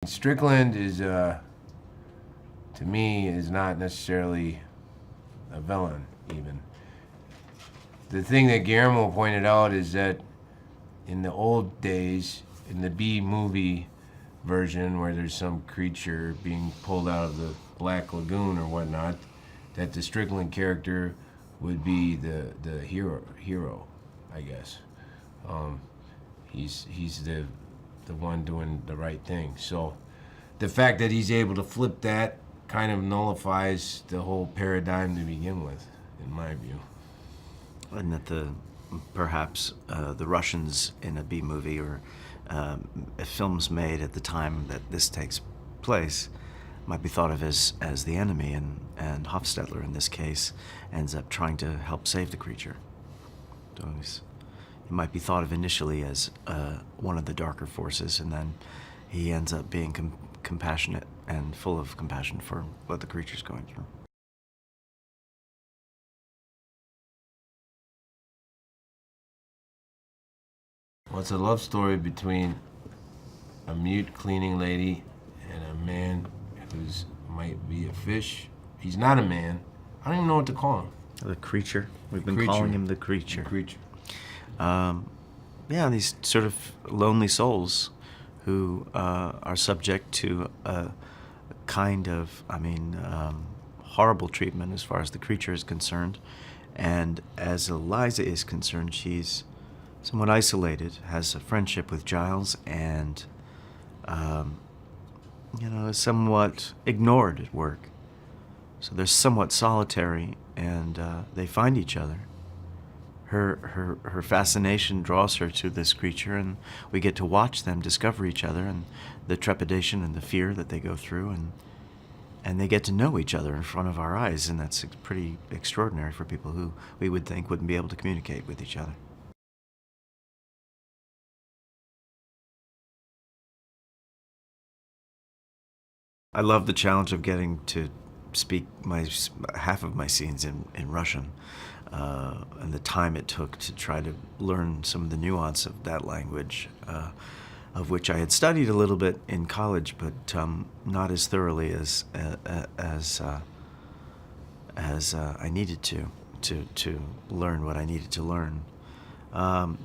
Strickland is, to me, is not necessarily a villain, even. The thing that Guillermo pointed out is that in the old days, in the B-movie version, where there's some creature being pulled out of the Black Lagoon or whatnot, that the Strickland character would be the hero, I guess. He's the one doing the right thing. So the fact that he's able to flip that kind of nullifies the whole paradigm to begin with, in my view. And that perhaps the Russians in a B movie or films made at the time that this takes place might be thought of as the enemy, and Hofstetler in this case ends up trying to help save the creature. So it might be thought of initially as one of the darker forces, and then he ends up being compassionate and full of compassion for what the creature's going through. Well, it's a love story between a mute cleaning lady and a man who's might be a fish. He's not a man. I don't even know what to call him. The creature. We've been creature. calling him the creature. The creature. Yeah, these sort of lonely souls who are subject to a kind of, horrible treatment as far as the creature is concerned. And as Eliza is concerned, she's somewhat isolated, has a friendship with Giles, and is somewhat ignored at work. So they're somewhat solitary, and they find each other. Her fascination draws her to this creature, and we get to watch them discover each other and the trepidation and the fear that they go through, and they get to know each other in front of our eyes, and that's pretty extraordinary for people who we would think wouldn't be able to communicate with each other. I love the challenge of getting to speak half of my scenes in Russian, and the time it took to try to learn some of the nuance of that language, of which I had studied a little bit in college, but not as thoroughly as I needed to learn what I needed to learn.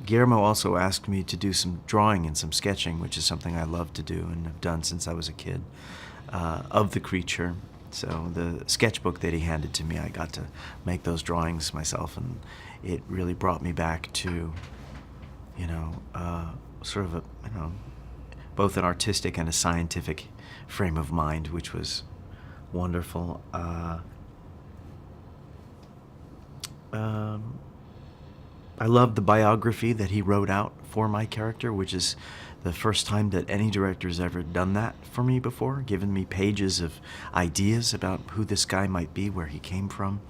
Guillermo also asked me to do some drawing and some sketching, which is something I love to do and have done since I was a kid, of the creature. So the sketchbook that he handed to me, I got to make those drawings myself, and it really brought me back to, sort of both an artistic and a scientific frame of mind, which was wonderful. I love the biography that he wrote out for my character, which is the first time that any director's ever done that for me before, given me pages of ideas about who this guy might be, where he came from,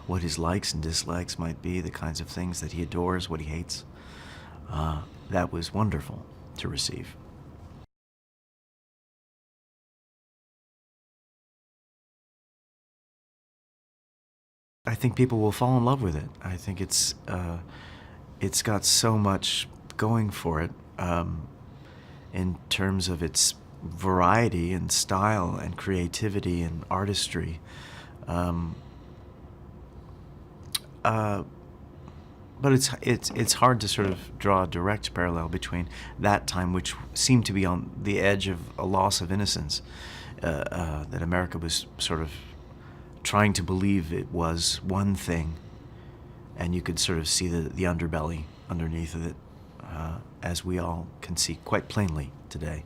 what his likes and dislikes might be, the kinds of things that he adores, what he hates. That was wonderful to receive. I think people will fall in love with it. I think it's got so much going for it in terms of its variety and style and creativity and artistry. But it's hard to sort of draw a direct parallel between that time, which seemed to be on the edge of a loss of innocence, that America was sort of trying to believe it was one thing, and you could sort of see the underbelly underneath of it, as we all can see quite plainly today.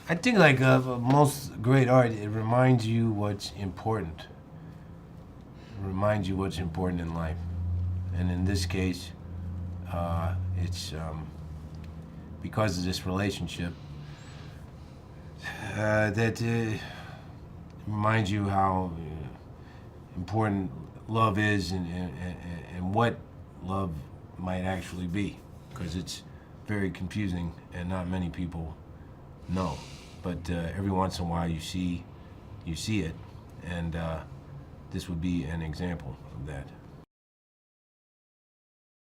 I think, like most great art, it reminds you what's important. It reminds you what's important in life. And in this case, it's because of this relationship that reminds you how important love is, and what love might actually be, because it's very confusing and not many people know. But every once in a while you see it, and this would be an example of that.